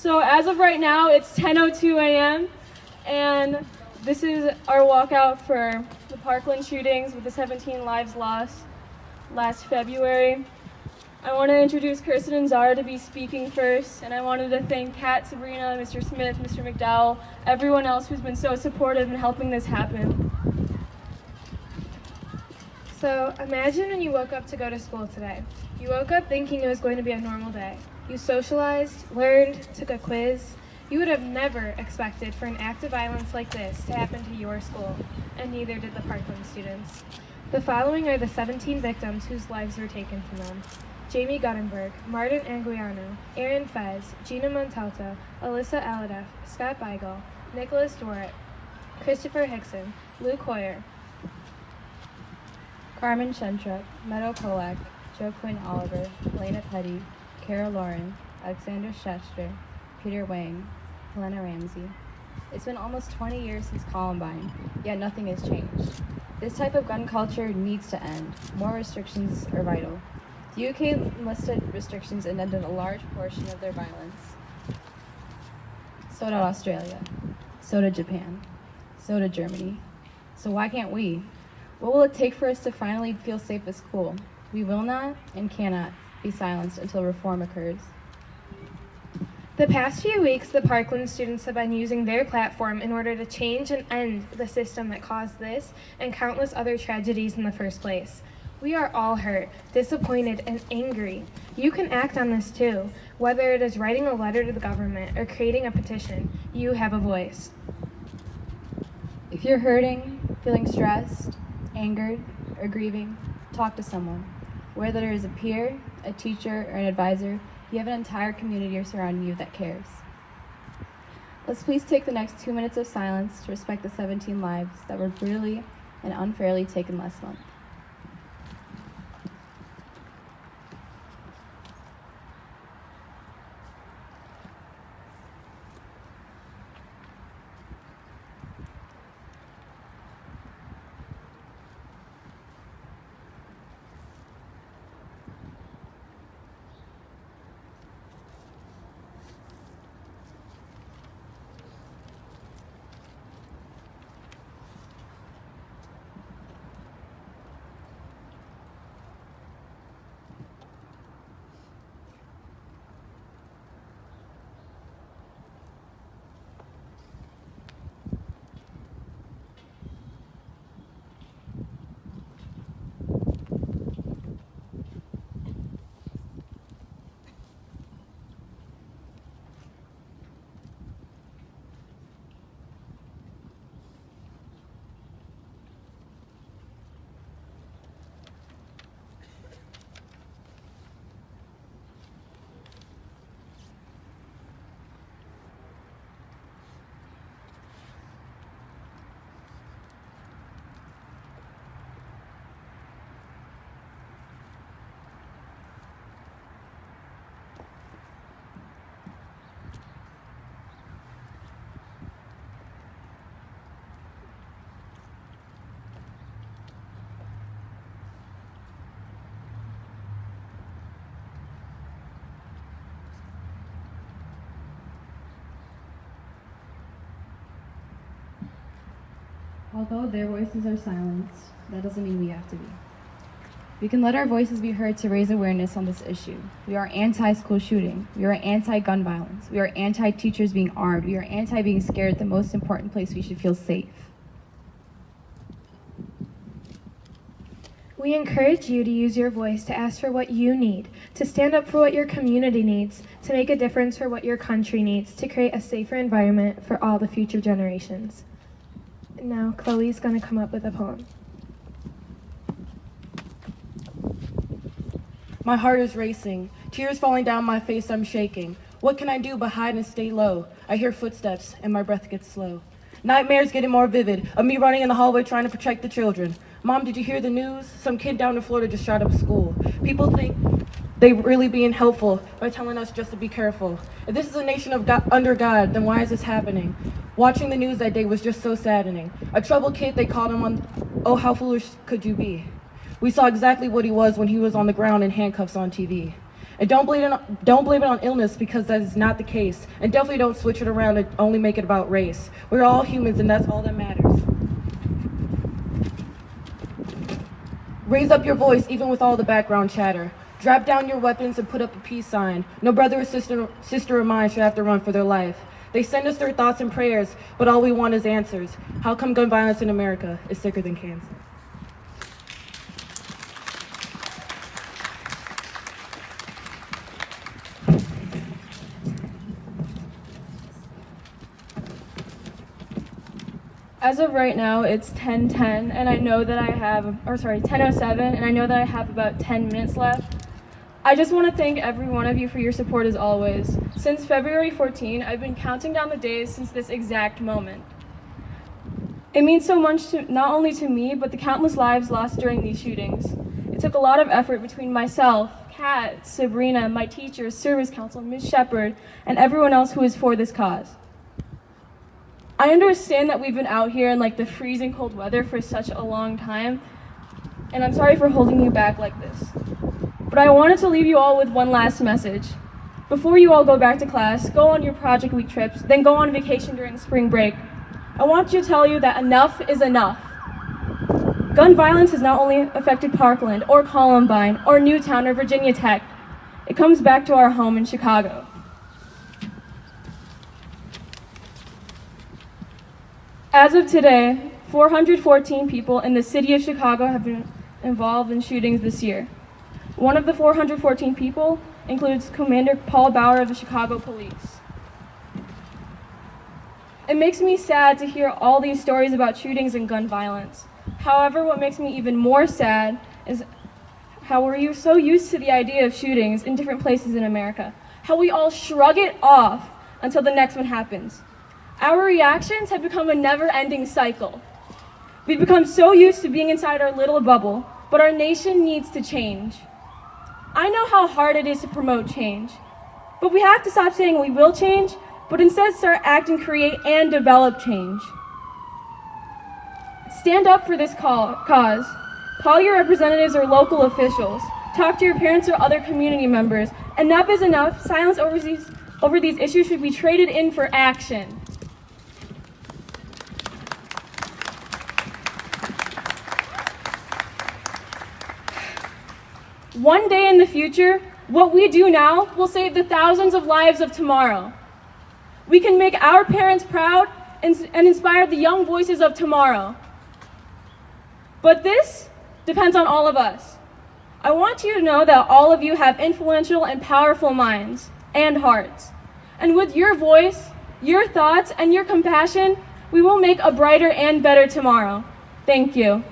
So as of right now, it's 10:02 a.m. and this is our walkout for the Parkland shootings with the 17 lives lost last February. I want to introduce Kirsten and Zara to be speaking first, and I wanted to thank Kat, Sabrina, Mr. Smith, Mr. McDowell, everyone else who's been so supportive in helping this happen. So imagine when you woke up to go to school today. You woke up thinking it was going to be a normal day. You socialized, learned, took a quiz. You would have never expected for an act of violence like this to happen to your school, and neither did the Parkland students. The following are the 17 victims whose lives were taken from them. Jamie Guttenberg, Martin Anguiano, Aaron Fez, Gina Montalto, Alyssa Aladeff, Scott Beigel, Nicholas Dworet, Christopher Hickson, Luke Hoyer, Carmen Shentruk, Meadow Kolak, Joe Quinn Oliver, Elena Petty, Carol Lauren, Alexander Schechter, Peter Wang, Helena Ramsey. It's been almost 20 years since Columbine, yet nothing has changed. This type of gun culture needs to end. More restrictions are vital. The UK enlisted restrictions and ended a large portion of their violence. So did Australia. So did Japan. So did Germany. So why can't we? What will it take for us to finally feel safe at school? We will not and cannot be silenced until reform occurs. The past few weeks, the Parkland students have been using their platform in order to change and end the system that caused this and countless other tragedies in the first place. We are all hurt, disappointed, and angry. You can act on this too. Whether it is writing a letter to the government or creating a petition, you have a voice. If you're hurting, feeling stressed, angered, or grieving, talk to someone. Whether it is a peer, a teacher, or an advisor, you have an entire community surrounding you that cares. Let's please take the next 2 minutes of silence to respect the 17 lives that were brutally and unfairly taken last month. Although their voices are silenced, that doesn't mean we have to be. We can let our voices be heard to raise awareness on this issue. We are anti-school shooting. We are anti-gun violence. We are anti-teachers being armed. We are anti-being scared, the most important place we should feel safe. We encourage you to use your voice to ask for what you need, to stand up for what your community needs, to make a difference for what your country needs, to create a safer environment for all the future generations. Now, Chloe's going to come up with a poem. My heart is racing, tears falling down my face, I'm shaking. What can I do but hide and stay low? I hear footsteps and my breath gets slow. Nightmares getting more vivid, of me running in the hallway trying to protect the children. Mom, did you hear the news? Some kid down in Florida just shot up a school. People think they really being helpful by telling us just to be careful. If this is a nation of God, under God, then why is this happening? Watching the news that day was just so saddening. A troubled kid, they called him on, oh, how foolish could you be? We saw exactly what he was when he was on the ground in handcuffs on TV. And don't blame it on illness, because that is not the case. And definitely don't switch it around and only make it about race. We're all humans, and that's all that matters. Raise up your voice even with all the background chatter. Drop down your weapons and put up a peace sign. No brother or sister of mine should have to run for their life. They send us their thoughts and prayers, but all we want is answers. How come gun violence in America is sicker than cancer? As of right now, it's 10:10, and I know that I have, 10:07, and I know that I have about 10 minutes left. I just want to thank every one of you for your support as always. Since February 14, I've been counting down the days since this exact moment. It means so much to not only to me, but the countless lives lost during these shootings. It took a lot of effort between myself, Kat, Sabrina, my teachers, service council, Ms. Shepard, and everyone else who is for this cause. I understand that we've been out here in the freezing cold weather for such a long time, and I'm sorry for holding you back like this. But I wanted to leave you all with one last message. Before you all go back to class, go on your project week trips, then go on vacation during spring break, I want to tell you that enough is enough. Gun violence has not only affected Parkland or Columbine or Newtown or Virginia Tech, it comes back to our home in Chicago. As of today, 414 people in the city of Chicago have been involved in shootings this year. One of the 414 people includes Commander Paul Bauer of the Chicago Police. It makes me sad to hear all these stories about shootings and gun violence. However, what makes me even more sad is how we're so used to the idea of shootings in different places in America, how we all shrug it off until the next one happens. Our reactions have become a never-ending cycle. We've become so used to being inside our little bubble, but our nation needs to change. I know how hard it is to promote change, but we have to stop saying we will change, but instead start acting, create, and develop change. Stand up for this cause. Call your representatives or local officials. Talk to your parents or other community members. Enough is enough. Silence over these issues should be traded in for action. One day in the future, what we do now will save the thousands of lives of tomorrow. We can make our parents proud and inspire the young voices of tomorrow. But this depends on all of us. I want you to know that all of you have influential and powerful minds and hearts. And with your voice, your thoughts, and your compassion, we will make a brighter and better tomorrow. Thank you.